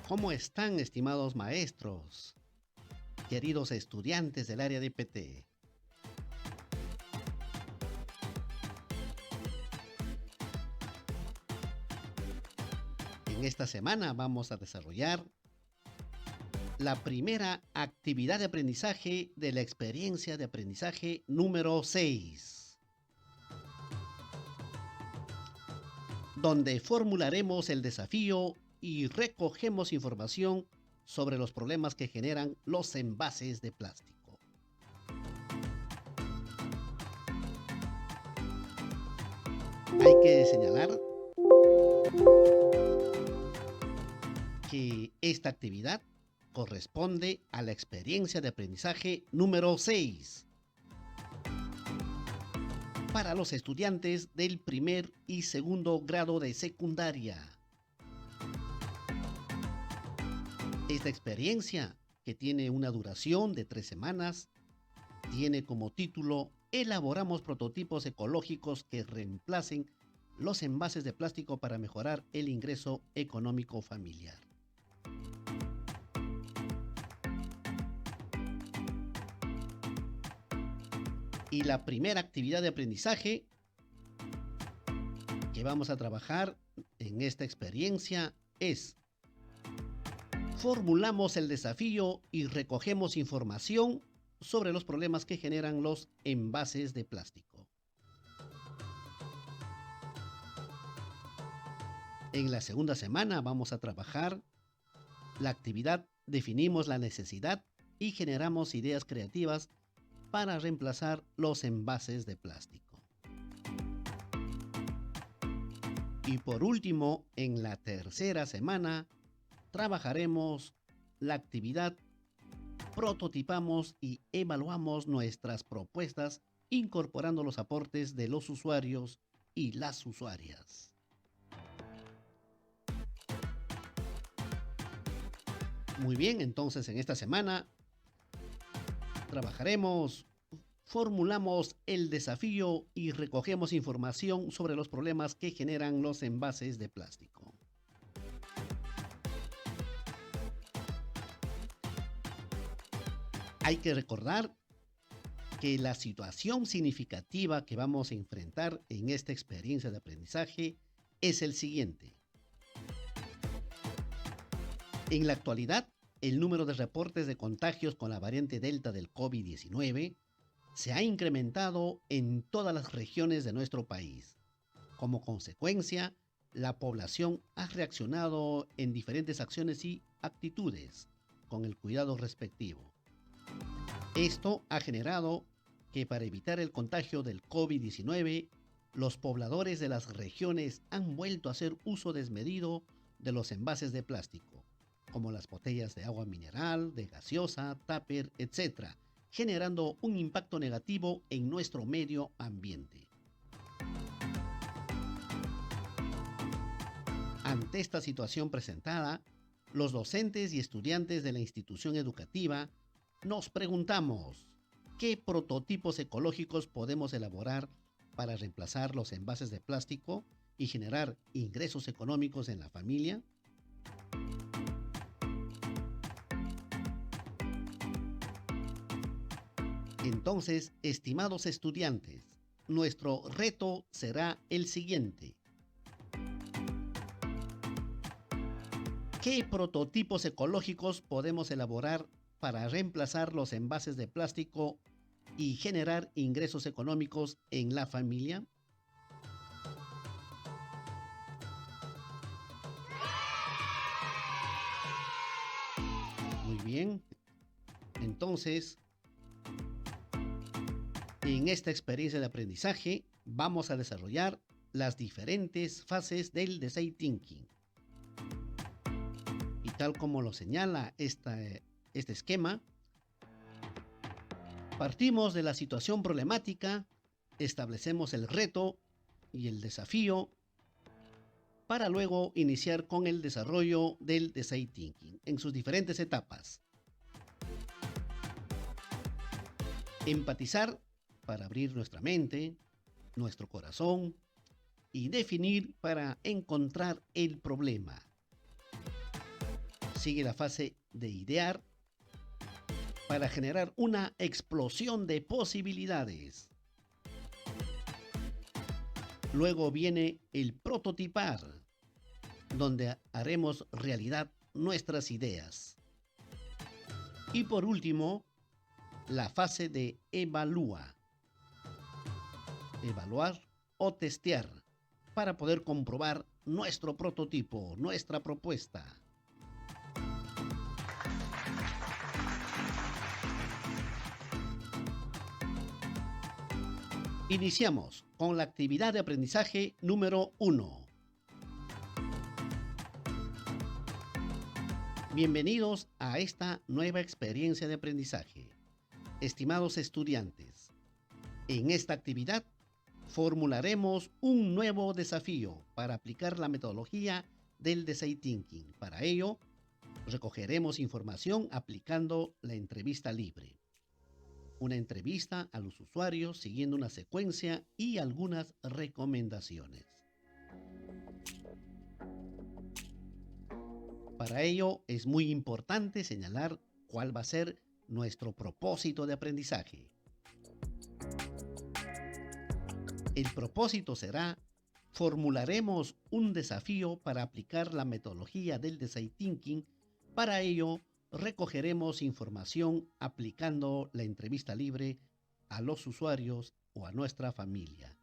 ¿Cómo están, estimados maestros, queridos estudiantes del área de PT? En esta semana vamos a desarrollar la primera actividad de aprendizaje de la experiencia de aprendizaje número 6, donde formularemos el desafío y recogemos información sobre los problemas que generan los envases de plástico. Hay que señalar que esta actividad corresponde a la experiencia de aprendizaje número 6 para los estudiantes del primer y segundo grado de secundaria. Esta experiencia, que tiene una duración de 3 semanas, tiene como título Elaboramos prototipos ecológicos que reemplacen los envases de plástico para mejorar el ingreso económico familiar. Y la primera actividad de aprendizaje que vamos a trabajar en esta experiencia es: formulamos el desafío y recogemos información sobre los problemas que generan los envases de plástico. En la segunda semana vamos a trabajar la actividad Definimos la necesidad y generamos ideas creativas para reemplazar los envases de plástico. Y por último, en la tercera semana, trabajaremos la actividad Prototipamos y evaluamos nuestras propuestas incorporando los aportes de los usuarios y las usuarias. Muy bien, entonces en esta semana trabajaremos, formulamos el desafío y recogemos información sobre los problemas que generan los envases de plástico. Hay que recordar que la situación significativa que vamos a enfrentar en esta experiencia de aprendizaje es el siguiente. En la actualidad, el número de reportes de contagios con la variante Delta del COVID-19 se ha incrementado en todas las regiones de nuestro país. Como consecuencia, la población ha reaccionado en diferentes acciones y actitudes con el cuidado respectivo. Esto ha generado que para evitar el contagio del COVID-19, los pobladores de las regiones han vuelto a hacer uso desmedido de los envases de plástico, como las botellas de agua mineral, de gaseosa, tupper, etc., generando un impacto negativo en nuestro medio ambiente. Ante esta situación presentada, los docentes y estudiantes de la institución educativa nos preguntamos: ¿qué prototipos ecológicos podemos elaborar para reemplazar los envases de plástico y generar ingresos económicos en la familia? Entonces, estimados estudiantes, nuestro reto será el siguiente. ¿Qué prototipos ecológicos podemos elaborar para reemplazar los envases de plástico y generar ingresos económicos en la familia? Muy bien. Entonces, en esta experiencia de aprendizaje vamos a desarrollar las diferentes fases del design thinking. Y tal como lo señala este esquema, partimos de la situación problemática, establecemos el reto y el desafío para luego iniciar con el desarrollo del design thinking en sus diferentes etapas. Empatizar para abrir nuestra mente, nuestro corazón, y definir para encontrar el problema. Sigue la fase de idear para generar una explosión de posibilidades. Luego viene el prototipar, donde haremos realidad nuestras ideas. Y por último, la fase de evalúa. Evaluar o testear para poder comprobar nuestro prototipo, nuestra propuesta. Iniciamos con la actividad de aprendizaje número 1. Bienvenidos a esta nueva experiencia de aprendizaje. Estimados estudiantes, en esta actividad formularemos un nuevo desafío para aplicar la metodología del Design Thinking. Para ello, recogeremos información aplicando la entrevista libre. Una entrevista a los usuarios siguiendo una secuencia y algunas recomendaciones. Para ello es muy importante señalar cuál va a ser nuestro propósito de aprendizaje. El propósito será: formularemos un desafío para aplicar la metodología del Design Thinking. Para ello, recogeremos información aplicando la entrevista libre a los usuarios o a nuestra familia.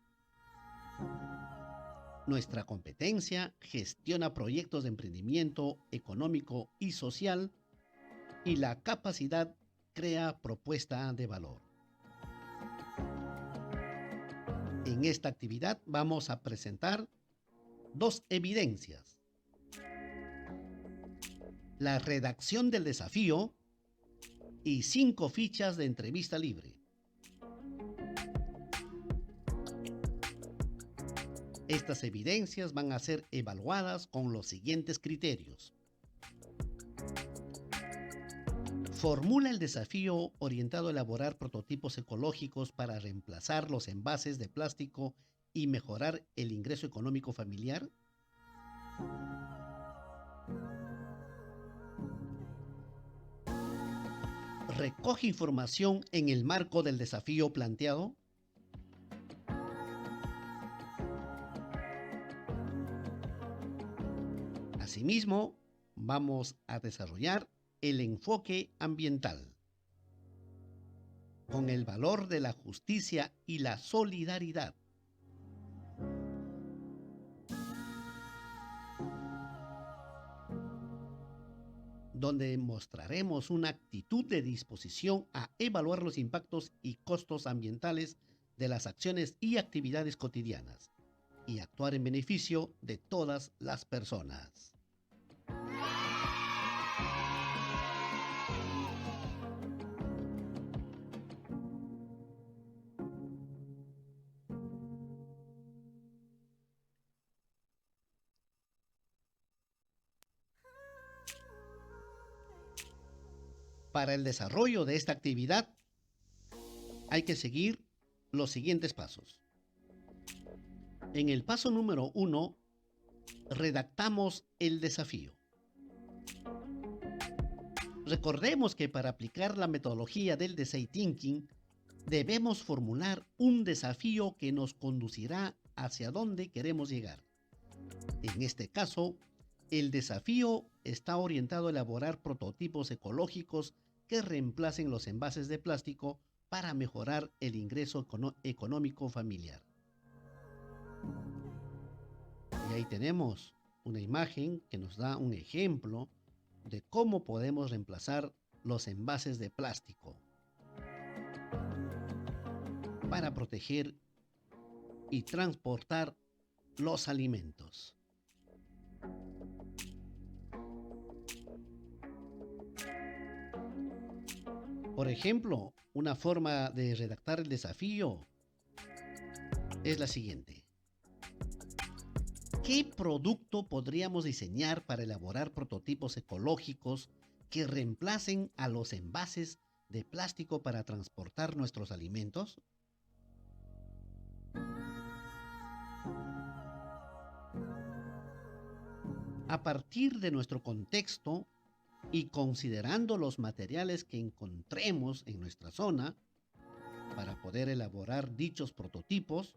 Nuestra competencia gestiona proyectos de emprendimiento económico y social, y la capacidad crea propuesta de valor. En esta actividad vamos a presentar 2 evidencias: la redacción del desafío y 5 fichas de entrevista libre. Estas evidencias van a ser evaluadas con los siguientes criterios. Formula el desafío orientado a elaborar prototipos ecológicos para reemplazar los envases de plástico y mejorar el ingreso económico familiar. Recoge información en el marco del desafío planteado. Asimismo, vamos a desarrollar el enfoque ambiental, con el valor de la justicia y la solidaridad. Donde mostraremos una actitud de disposición a evaluar los impactos y costos ambientales de las acciones y actividades cotidianas y actuar en beneficio de todas las personas. Para el desarrollo de esta actividad hay que seguir los siguientes pasos. En el paso número 1, redactamos el desafío. Recordemos que para aplicar la metodología del Design Thinking debemos formular un desafío que nos conducirá hacia donde queremos llegar. En este caso, el desafío está orientado a elaborar prototipos ecológicos que reemplacen los envases de plástico para mejorar el ingreso económico familiar. Y ahí tenemos una imagen que nos da un ejemplo de cómo podemos reemplazar los envases de plástico para proteger y transportar los alimentos. Por ejemplo, una forma de redactar el desafío es la siguiente: ¿qué producto podríamos diseñar para elaborar prototipos ecológicos que reemplacen a los envases de plástico para transportar nuestros alimentos? A partir de nuestro contexto, y considerando los materiales que encontremos en nuestra zona para poder elaborar dichos prototipos,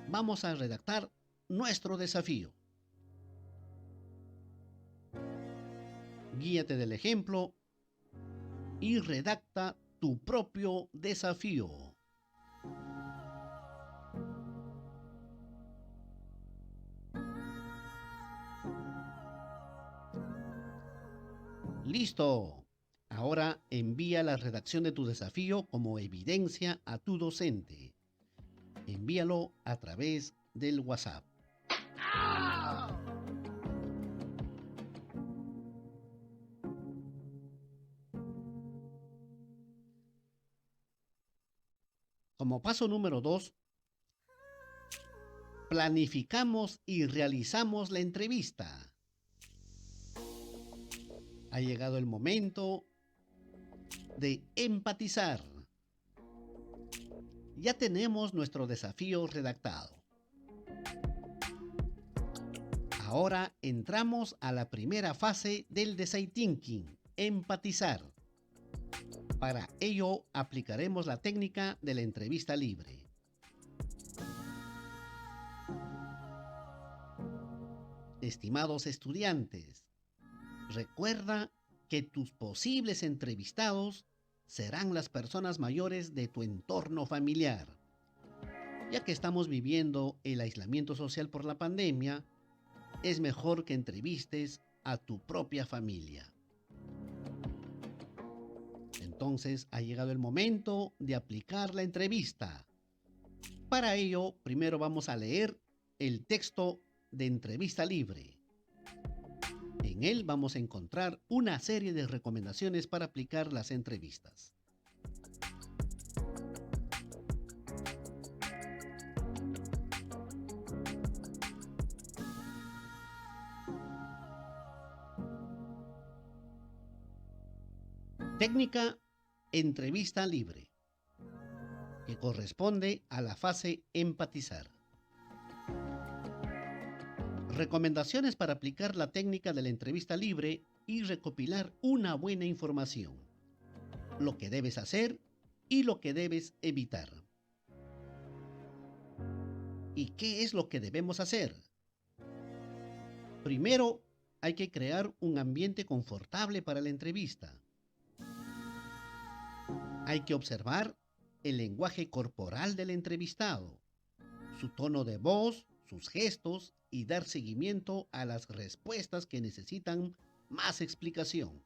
vamos a redactar nuestro desafío. Guíate del ejemplo y redacta tu propio desafío. ¡Listo! Ahora envía la redacción de tu desafío como evidencia a tu docente. Envíalo a través del WhatsApp. Como paso número 2, planificamos y realizamos la entrevista. Ha llegado el momento de empatizar. Ya tenemos nuestro desafío redactado. Ahora entramos a la primera fase del design thinking, empatizar. Para ello aplicaremos la técnica de la entrevista libre. Estimados estudiantes, recuerda que tus posibles entrevistados serán las personas mayores de tu entorno familiar. Ya que estamos viviendo el aislamiento social por la pandemia, es mejor que entrevistes a tu propia familia. Entonces ha llegado el momento de aplicar la entrevista. Para ello, primero vamos a leer el texto de entrevista libre. En él vamos a encontrar una serie de recomendaciones para aplicar las entrevistas. Técnica entrevista libre, que corresponde a la fase empatizar. Recomendaciones para aplicar la técnica de la entrevista libre y recopilar una buena información. Lo que debes hacer y lo que debes evitar. ¿Y qué es lo que debemos hacer? Primero, hay que crear un ambiente confortable para la entrevista. Hay que observar el lenguaje corporal del entrevistado, su tono de voz, sus gestos y dar seguimiento a las respuestas que necesitan más explicación.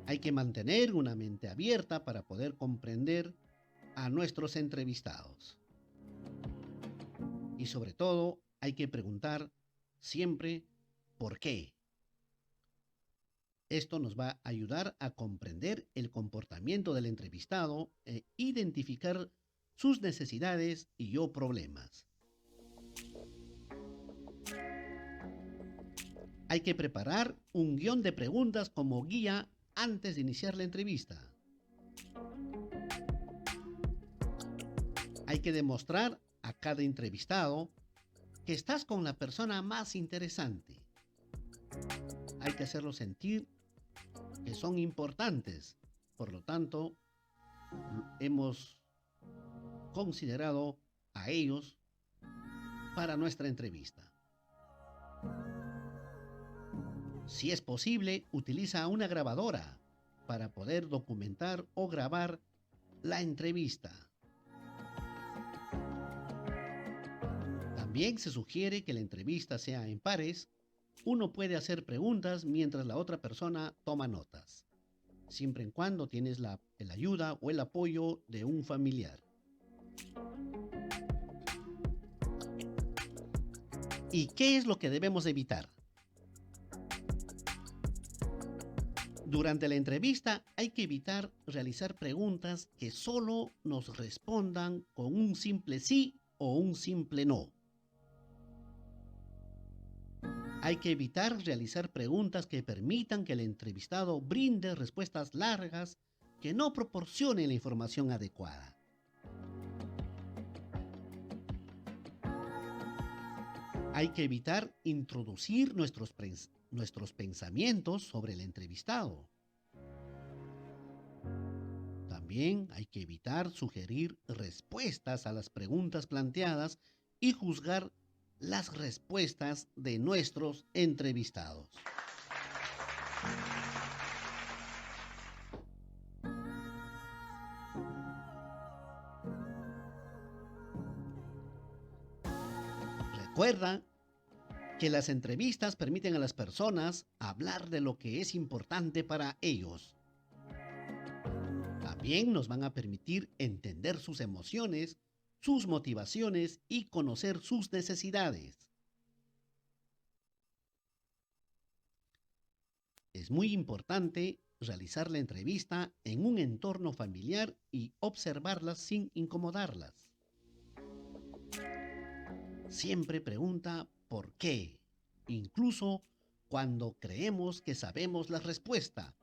Hay que mantener una mente abierta para poder comprender a nuestros entrevistados. Y sobre todo, hay que preguntar siempre ¿por qué? Esto nos va a ayudar a comprender el comportamiento del entrevistado e identificar sus necesidades y o problemas. Hay que preparar un guión de preguntas como guía antes de iniciar la entrevista. Hay que demostrar a cada entrevistado que estás con la persona más interesante. Hay que hacerlo sentir que son importantes. Por lo tanto, hemos considerado a ellos para nuestra entrevista. Si es posible, utiliza una grabadora para poder documentar o grabar la entrevista. También se sugiere que la entrevista sea en pares. Uno puede hacer preguntas mientras la otra persona toma notas, siempre y cuando tienes la ayuda o el apoyo de un familiar. ¿Y qué es lo que debemos evitar? Durante la entrevista hay que evitar realizar preguntas que solo nos respondan con un simple sí o un simple no. Hay que evitar realizar preguntas que permitan que el entrevistado brinde respuestas largas que no proporcionen la información adecuada. Hay que evitar introducir nuestros pensamientos sobre el entrevistado. También hay que evitar sugerir respuestas a las preguntas planteadas y juzgar las respuestas de nuestros entrevistados. Recuerda que las entrevistas permiten a las personas hablar de lo que es importante para ellos. También nos van a permitir entender sus emociones, sus motivaciones y conocer sus necesidades. Es muy importante realizar la entrevista en un entorno familiar y observarlas sin incomodarlas. Siempre pregunta por qué, incluso cuando creemos que sabemos la respuesta.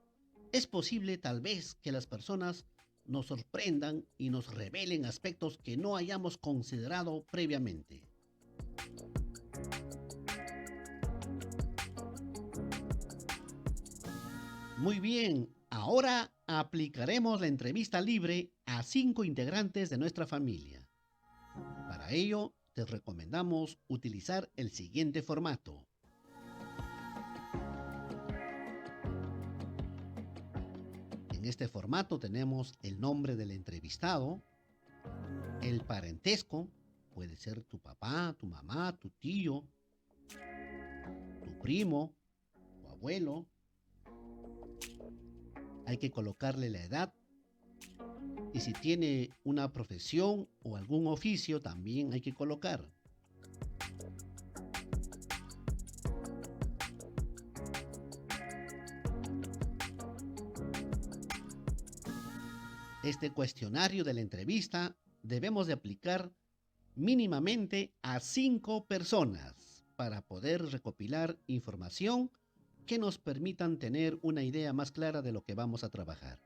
Es posible tal vez que las personas nos sorprendan y nos revelen aspectos que no hayamos considerado previamente. Muy bien, ahora aplicaremos la entrevista libre a 5 integrantes de nuestra familia. Para ello, te recomendamos utilizar el siguiente formato. En este formato tenemos el nombre del entrevistado, el parentesco, puede ser tu papá, tu mamá, tu tío, tu primo, tu abuelo. Hay que colocarle la edad y si tiene una profesión o algún oficio también hay que colocar. Este cuestionario de la entrevista debemos de aplicar mínimamente a 5 personas para poder recopilar información que nos permitan tener una idea más clara de lo que vamos a trabajar.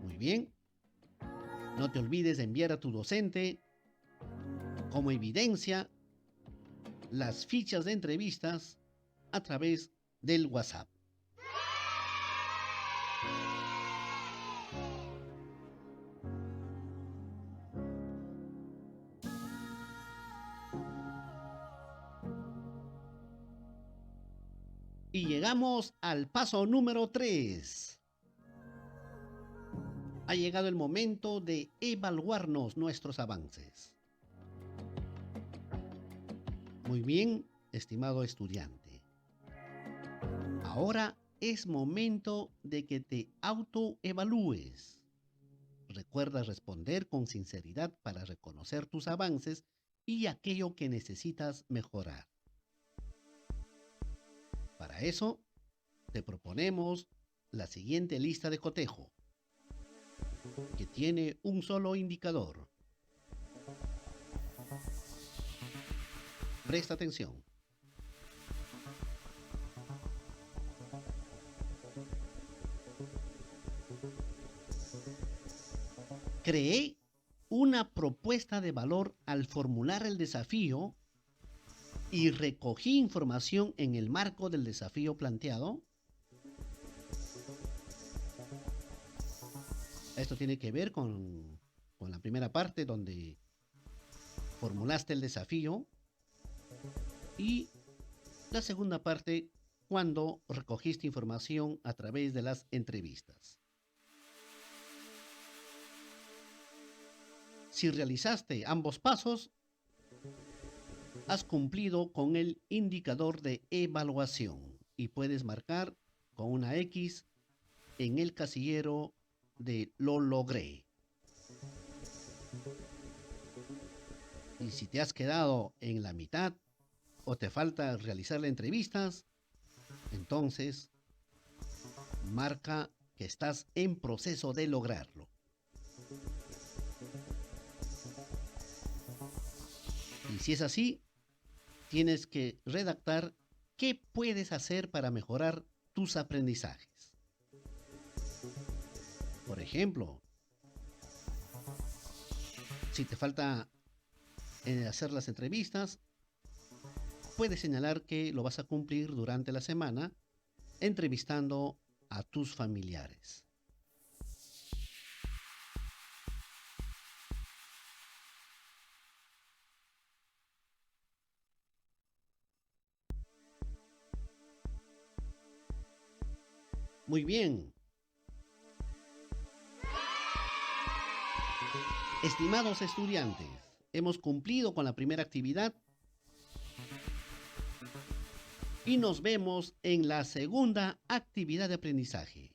Muy bien, no te olvides de enviar a tu docente como evidencia las fichas de entrevistas a través del WhatsApp. Y llegamos al paso número 3. Ha llegado el momento de evaluarnos nuestros avances. Muy bien, estimado estudiante. Ahora es momento de que te autoevalúes. Recuerda responder con sinceridad para reconocer tus avances y aquello que necesitas mejorar. Para eso, te proponemos la siguiente lista de cotejo, que tiene un solo indicador. Presta atención. Creé una propuesta de valor al formular el desafío y recogí información en el marco del desafío planteado. Esto tiene que ver con la primera parte donde formulaste el desafío y la segunda parte cuando recogiste información a través de las entrevistas. Si realizaste ambos pasos, has cumplido con el indicador de evaluación y puedes marcar con una X en el casillero de lo logré. Y si te has quedado en la mitad o te falta realizar las entrevistas, entonces marca que estás en proceso de lograrlo. Y si es así, tienes que redactar qué puedes hacer para mejorar tus aprendizajes. Por ejemplo, si te falta En hacer las entrevistas, puedes señalar que lo vas a cumplir durante la semana entrevistando a tus familiares. Muy bien. Estimados estudiantes, hemos cumplido con la primera actividad y nos vemos en la segunda actividad de aprendizaje.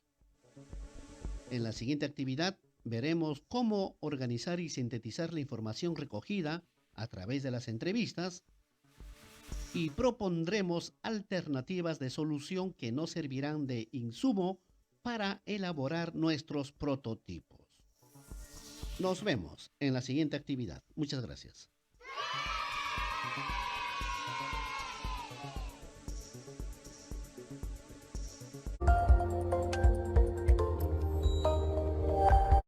En la siguiente actividad veremos cómo organizar y sintetizar la información recogida a través de las entrevistas y propondremos alternativas de solución que nos servirán de insumo para elaborar nuestros prototipos. Nos vemos en la siguiente actividad. Muchas gracias.